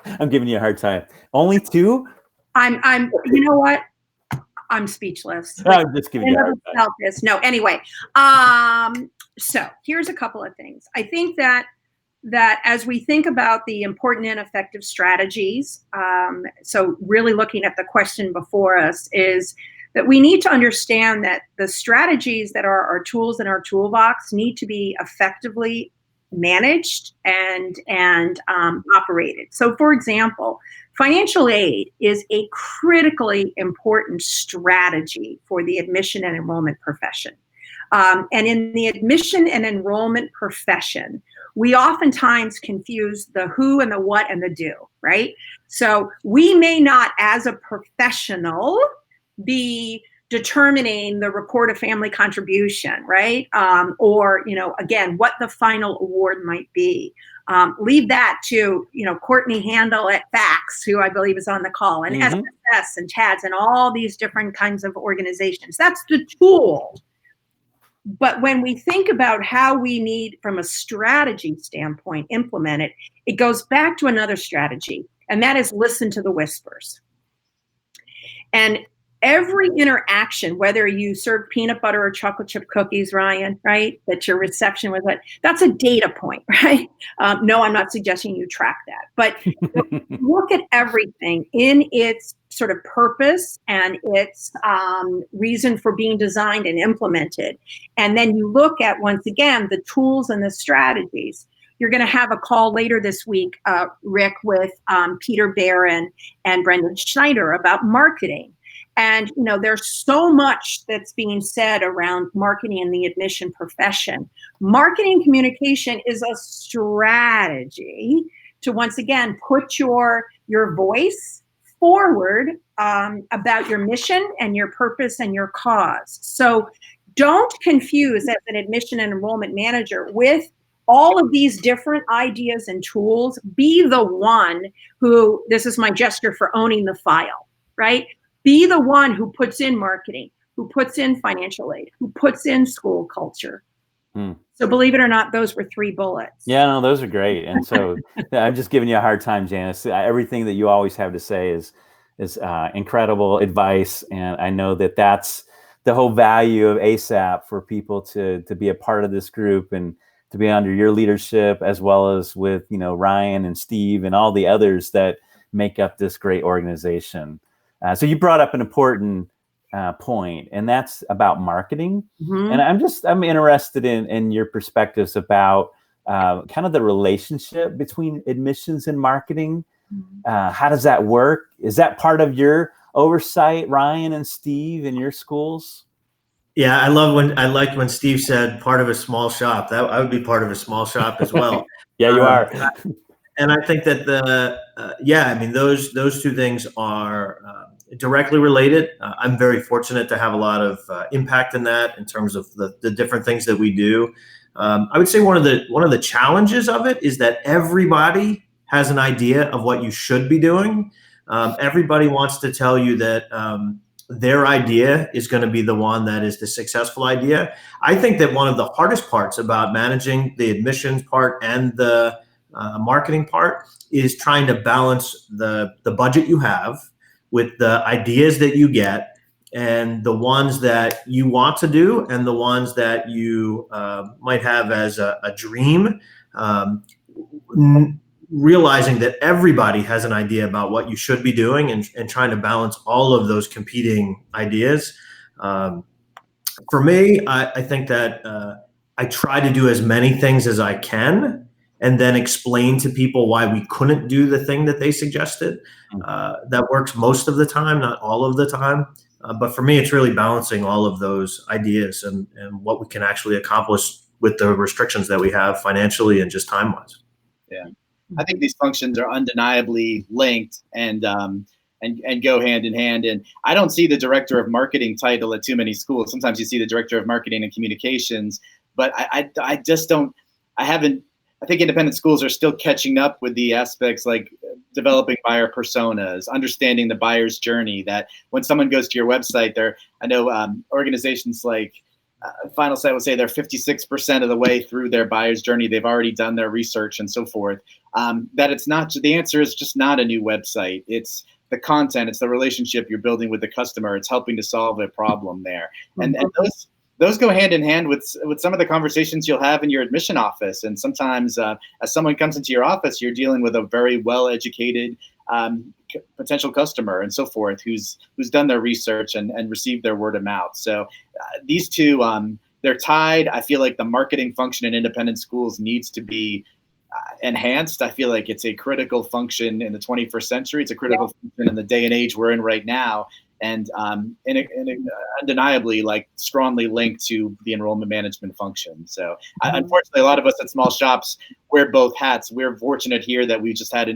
I'm giving you a hard time. Only 2? I'm you know what? I'm speechless. I'm just giving you a hard time. No, anyway. So here's a couple of things. I think that as we think about the important and effective strategies, so really looking at the question before us, is that we need to understand that the strategies that are our tools in our toolbox need to be effectively managed and operated. So, for example, financial aid is a critically important strategy for the admission and enrollment profession. And in the admission and enrollment profession, we oftentimes confuse the who and the what and the do, right? So we may not, as a professional, be determining the report of family contribution, right? Or, again, what the final award might be. Leave that to, Courtney Handel at FACS, who I believe is on the call, and SSS and TADS and all these different kinds of organizations. That's the tool. But when we think about how we need, from a strategy standpoint, implement it, it goes back to another strategy, and that is listen to the whispers. And every interaction, whether you serve peanut butter or chocolate chip cookies, Ryan, right, that your reception was like, that's a data point, right? No, I'm not suggesting you track that. But look at everything in its sort of purpose and its reason for being designed and implemented. And then you look at, once again, the tools and the strategies. You're going to have a call later this week, Rick, with Peter Barron and Brendan Schneider about marketing. And, there's so much that's being said around marketing in the admission profession. Marketing communication is a strategy to, once again, put your voice forward about your mission and your purpose and your cause. So don't confuse, as an admission and enrollment manager, with all of these different ideas and tools. Be the one who, this is my gesture for owning the file, right? Be the one who puts in marketing, who puts in financial aid, who puts in school culture. So believe it or not, those were 3 bullets. Yeah, no, those are great. And so I'm just giving you a hard time, Janice. Everything that you always have to say is incredible advice. And I know that that's the whole value of AISAP, for people to be a part of this group and to be under your leadership, as well as with, Ryan and Steve and all the others that make up this great organization. So you brought up an important point, and that's about marketing. And I'm interested in your perspectives about kind of the relationship between admissions and marketing. How does that work? Is that part of your oversight, Ryan and Steve, in your schools? Yeah, I liked when Steve said part of a small shop. That I would be part of a small shop as well. Yeah, you are. And I think that those 2 things are directly related. I'm very fortunate to have a lot of impact in that, in terms of the different things that we do. I would say one of the challenges of it is that everybody has an idea of what you should be doing. Everybody wants to tell you that their idea is going to be the one that is the successful idea. I think that one of the hardest parts about managing the admissions part and the marketing part is trying to balance the budget you have with the ideas that you get, and the ones that you want to do and the ones that you might have as a dream. Realizing that everybody has an idea about what you should be doing, and trying to balance all of those competing ideas. For me, I think that I try to do as many things as I can, and then explain to people why we couldn't do the thing that they suggested. That works most of the time, not all of the time. But for me, it's really balancing all of those ideas and what we can actually accomplish with the restrictions that we have financially and just time-wise. Yeah, I think these functions are undeniably linked and go hand in hand. And I don't see the director of marketing title at too many schools. Sometimes you see the director of marketing and communications, but I just don't. I haven't I think independent schools are still catching up with the aspects like developing buyer personas, understanding the buyer's journey, that when someone goes to your website, I know organizations like Final Site will say they're 56% of the way through their buyer's journey. They've already done their research and so forth. That it's not, the answer is just not a new website. It's the content, it's the relationship you're building with the customer. It's helping to solve a problem there. And those go hand in hand with some of the conversations you'll have in your admission office. And sometimes as someone comes into your office, you're dealing with a very well-educated potential customer and so forth, who's done their research and received their word of mouth. So these two, they're tied. I feel like the marketing function in independent schools needs to be enhanced. I feel like it's a critical function in the 21st century. It's a critical function in the day and age we're in right now. And undeniably, like, strongly linked to the enrollment management function. So unfortunately, a lot of us at small shops wear both hats. We're fortunate here that we just had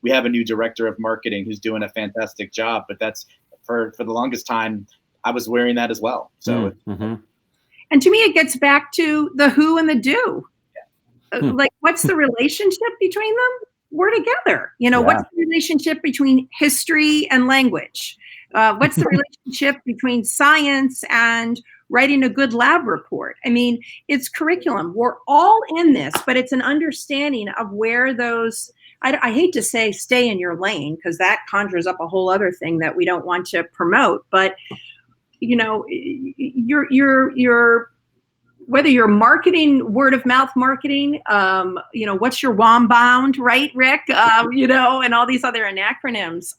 we have a new director of marketing who's doing a fantastic job, but that's for the longest time, I was wearing that as well. So, and to me, it gets back to the who and the do. Like, what's the relationship between them? We're together. What's the relationship between history and language? What's the relationship between science and writing a good lab report? I mean, it's curriculum. We're all in this, but it's an understanding of where those, I hate to say stay in your lane, because that conjures up a whole other thing that we don't want to promote. But, you're whether you're marketing, word of mouth marketing, what's your WOM bound, right, Rick? And all these other acronyms.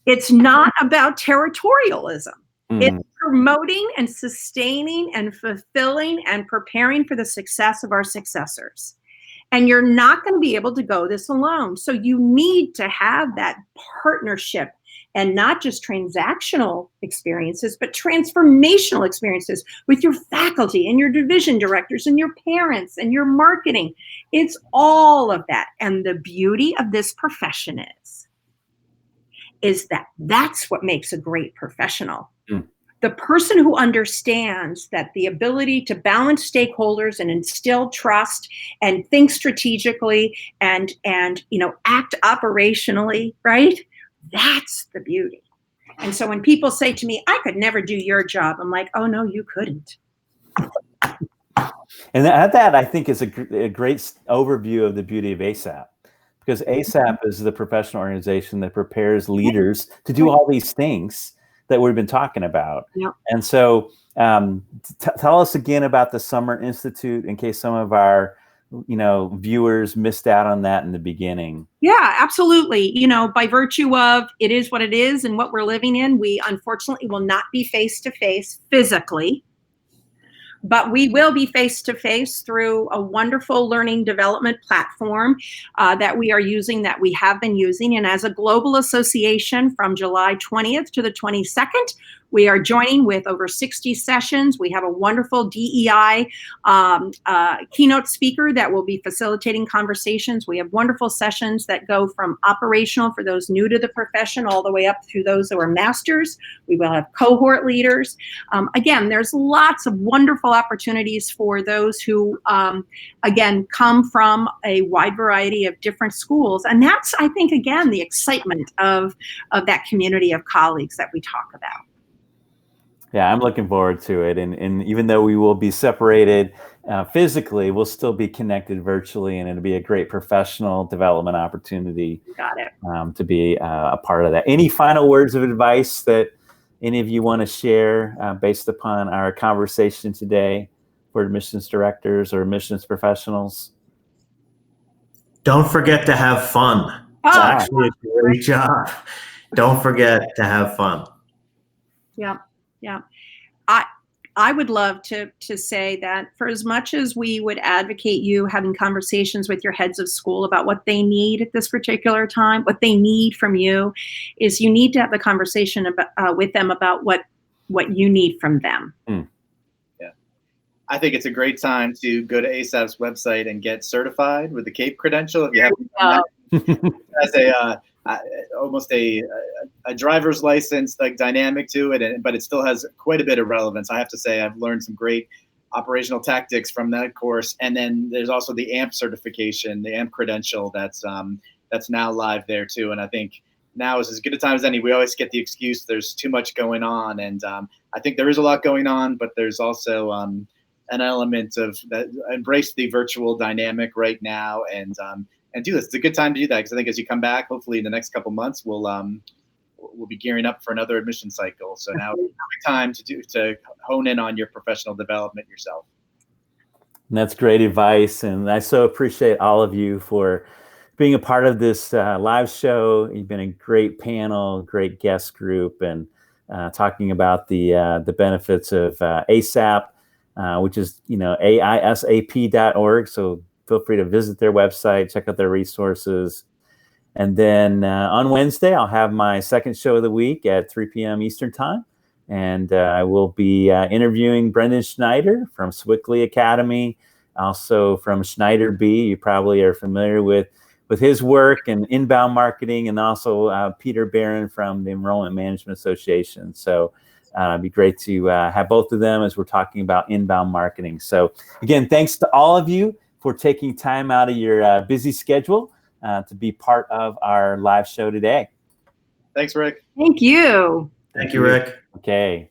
It's not about territorialism. It's promoting and sustaining and fulfilling and preparing for the success of our successors. And you're not going to be able to go this alone. So you need to have that partnership, and not just transactional experiences, but transformational experiences with your faculty and your division directors and your parents and your marketing. It's all of that. And the beauty of this profession is that that's what makes a great professional. The person who understands that the ability to balance stakeholders and instill trust and think strategically and act operationally, right? That's the beauty. And so when people say to me, I could never do your job, I'm like, oh no, you couldn't. And that I think is a great overview of the beauty of AISAP, because AISAP is the professional organization that prepares leaders to do all these things that we've been talking about. Yep. And so tell us again about the Summer Institute, in case some of our viewers missed out on that in the beginning. Yeah, absolutely. By virtue of it is what it is and what we're living in, we unfortunately will not be face-to-face physically, but we will be face-to-face through a wonderful learning development platform that we have been using. And as a global association, from July 20th to the 22nd, we are joining with over 60 sessions. We have a wonderful DEI keynote speaker that will be facilitating conversations. We have wonderful sessions that go from operational for those new to the profession all the way up through those who are masters. We will have cohort leaders. Again, there's lots of wonderful opportunities for those who, come from a wide variety of different schools. And that's, I think, again, the excitement of that community of colleagues that we talk about. Yeah, I'm looking forward to it. And even though we will be separated physically, we'll still be connected virtually, and it'll be a great professional development opportunity. Got it. To be a part of that. Any final words of advice that any of you want to share based upon our conversation today for admissions directors or admissions professionals? Don't forget to have fun. It's actually a great job. Don't forget to have fun. Yeah. Yeah. I would love to say that for as much as we would advocate you having conversations with your heads of school about what they need at this particular time, what they need from you, is you need to have the conversation about, with them about what you need from them. Yeah. I think it's a great time to go to AISAP's website and get certified with the CAPE credential. If you haven't done that, as almost a driver's license like dynamic to it, but it still has quite a bit of relevance. I have to say, I've learned some great operational tactics from that course. And then there's also the AMP certification, the AMP credential that's now live there too. And I think now is as good a time as any. We always get the excuse there's too much going on. And I think there is a lot going on, but there's also an element of that, embrace the virtual dynamic right now and do this. It's a good time to do that, because I think as you come back, hopefully in the next couple months, we'll be gearing up for another admission cycle. So now is the time to hone in on your professional development yourself. And that's great advice. And I so appreciate all of you for being a part of this live show. You've been a great panel, great guest group, and talking about the benefits of AISAP, which is, AISAP.org. So feel free to visit their website, check out their resources. And then on Wednesday, I'll have my second show of the week at 3 p.m. Eastern Time. And I will be interviewing Brendan Schneider from Swickley Academy, also from Schneider B. You probably are familiar with his work and inbound marketing, and also Peter Barron from the Enrollment Management Association. So it'd be great to have both of them as we're talking about inbound marketing. So again, thanks to all of you for taking time out of your busy schedule to be part of our live show today. Thanks, Rick. Thank you. Thank you, Rick. Okay.